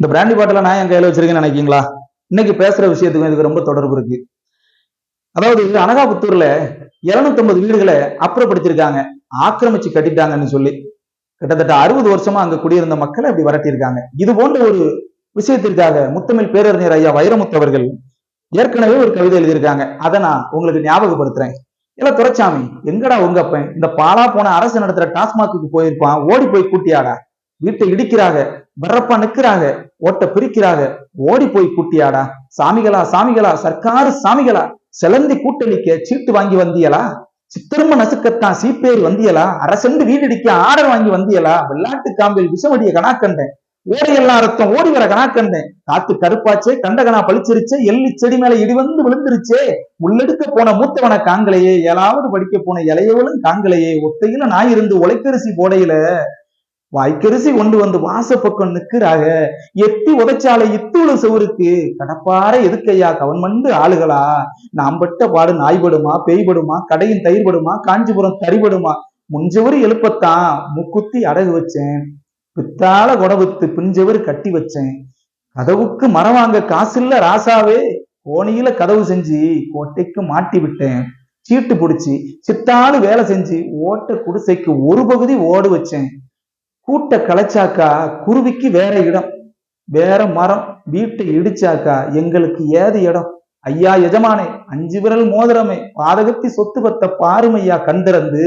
இந்த பிராண்டி பாட்டில நான் என் கையில வச்சிருக்கேன்னு நினைக்கீங்களா? இன்னைக்கு பேசுற விஷயத்துக்கும் இதுக்கு ரொம்ப தொடர்பு இருக்கு. அதாவது அனகாபுத்தூர்ல 250 வீடுகளை அப்புறப்படுத்திருக்காங்க, ஆக்கிரமிச்சு கட்டிட்டாங்கன்னு சொல்லி. கிட்டத்தட்ட 60 வருஷமா அங்க குடியிருந்த மக்களை அப்படி விரட்டியிருக்காங்க. இது போன்ற ஒரு விஷயத்திற்காக முத்தமிழ் பேரறிஞர் ஐயா வைரமுத்து அவர்கள் ஏற்கனவே ஒரு கவிதை எழுதியிருக்காங்க. அதை நான் உங்களுக்கு ஞாபகப்படுத்துறேன். இல்ல துரைச்சாமி, எங்கடா உங்க அப்பன் இந்த பாலா போன அரசு நடத்துற டாஸ்மாக்கு போயிருப்பான், ஓடி போய் கூட்டியாடா. வீட்டை இடிக்கிறாங்க, வர்றப்பா நிக்கிறாங்க, ஓட்ட பிரிக்கிறாங்க, ஓடி போய் கூட்டியாடா. சாமிகளா சாமிகளா, சர்க்காரு சாமிகளா, செலந்தி கூட்டணிக்க சீட்டு வாங்கி வந்தியலா, சித்திரம்ப நசுக்கத்தான் சீப்பேறி வந்தியலா, அரசண்டு வீடடிக்க ஆர்டர் வாங்கி வந்தியலா, வெள்ளாட்டு காம்பில் விஷமடிய கணாக்கண்டேன், ஓடையெல்லாம் ரத்தம் ஓடி வர கணாக்கண்டேன், காத்து கருப்பாச்சே, கண்டகனா பழிச்சிருச்சே, எள்ளி செடி மேல இடி வந்து விழுந்துருச்சே, உள்ளெடுக்க போன மூத்தவன காங்கலையே, ஏழாவது படிக்க போன இளையவளும் காங்கலையே, ஒத்தையில நான் இருந்து உழைக்கரிசி போடையில வாய்க்கரிசி கொண்டு வந்து வாசப்பக்கம் நிக்கிறாக, எத்தி உதைச்சாலை இத்தூளு செவருக்கு, கடப்பாறை எதுக்கையா கவன்மண்டு ஆளுகளா, நாம் பட்ட பாடு நாய்படுமா பேய்படுமா, கடையின் தயிர்படுமா, காஞ்சிபுரம் தறிபடுமா, முஞ்சவரு எழுப்பத்தான் முக்குத்தி அடகு வச்சேன், பித்தால குடவுத்து பிஞ்சவரு கட்டி வச்சேன், கதவுக்கு மரம் வாங்க காசில்ல ராசாவே, கோணியில கதவு செஞ்சு கோட்டைக்கு மாட்டி விட்டேன், சீட்டு பிடிச்சி சித்தாளு வேலை செஞ்சு ஓட்ட குடிசைக்கு ஒரு பகுதி ஓடு வச்சேன், கூட்ட கலைச்சாக்கா குருவிக்கு வேற இடம், வேற மரம், வீட்டை இடிச்சாக்கா எங்களுக்கு ஏது இடம், ஐயா எஜமானே 5 விரல் மோதிரமே, பாதகத்தி சொத்து பத்த பாருமையா கண்டிறந்து,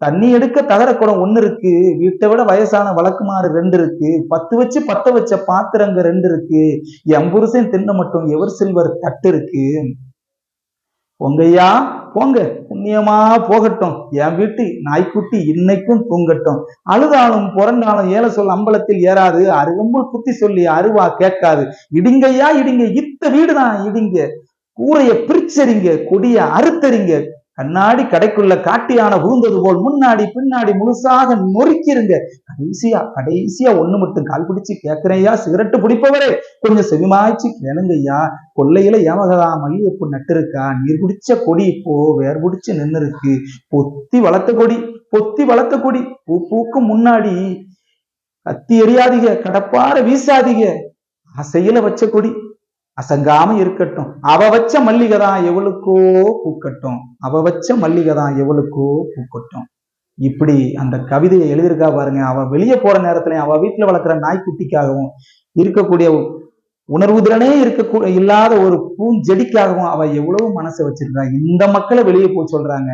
தண்ணி எடுக்க தகர குடம் 1 இருக்கு, வீட்டை விட வயசான வழக்குமாறு 2 இருக்கு, 10 வச்சு 10 வச்ச பாத்திரங்க 2 இருக்கு, என் புருஷன் தின்ன மட்டும் எவர் சில்வர் தட்டு இருக்கு. பொங்கையா போங்க, புண்ணியமா போகட்டும், என் வீட்டு நாய்க்குட்டி இன்னைக்கும் தூங்கட்டும், அழுதாலும் புறண்டாலும் ஏல சொல் அம்பலத்தில் ஏறாது, அருகம்புல் குத்தி சொல்லி அருவா கேட்காது, இடிங்கையா இடிங்க, இத்த வீடுதான் இடிங்க, கூரைய பிரிச்சறிங்க, கொடிய அறுத்தறிங்க, கண்ணாடி கடைக்குள்ள காட்டியான புகுந்தது போல் முன்னாடி பின்னாடி முழுசாக நொறுக்கிருங்க, கடைசியா ஒண்ணு மட்டும் கால் பிடிச்சு கேட்கிறேயா, சிகரெட்டு பிடிப்பவரே கொஞ்சம் செவிமாய்ச்சி கேளுங்கய்யா, கொல்லையில ஏமகதா மல்லிகைப்பூ நட்டு இருக்கா, நீர் குடிச்ச கொடி இப்போ வேர் பிடிச்சு நின்று இருக்கு, பொத்தி வளர்த்த கொடி பொத்தி வளர்த்த கொடி, பூ பூக்கும் முன்னாடி கத்தி எறியாதீங்க, கடப்பார வீசாதீங்க, அசையில வச்ச கொடி அசங்காம இருக்கட்டும், அவ வச்ச மல்லிகை தான் எவளுக்கோ பூக்கட்டும், அவ வச்ச மல்லிகை தான் எவளுக்கோ பூக்கட்டும். இப்படி அந்த கவிதையை எழுதியிருக்கா பாருங்க. அவ வெளியே போற நேரத்துல அவ வீட்டுல வளர்க்குற நாய்க்குட்டிக்காகவும் இருக்கக்கூடிய உணர்வு திறனே இல்லாத ஒரு பூஞ்செடிக்காகவும் அவ எவ்வளவு மனசை வச்சிருக்கா. இந்த மக்களை வெளியே போய் சொல்றாங்க.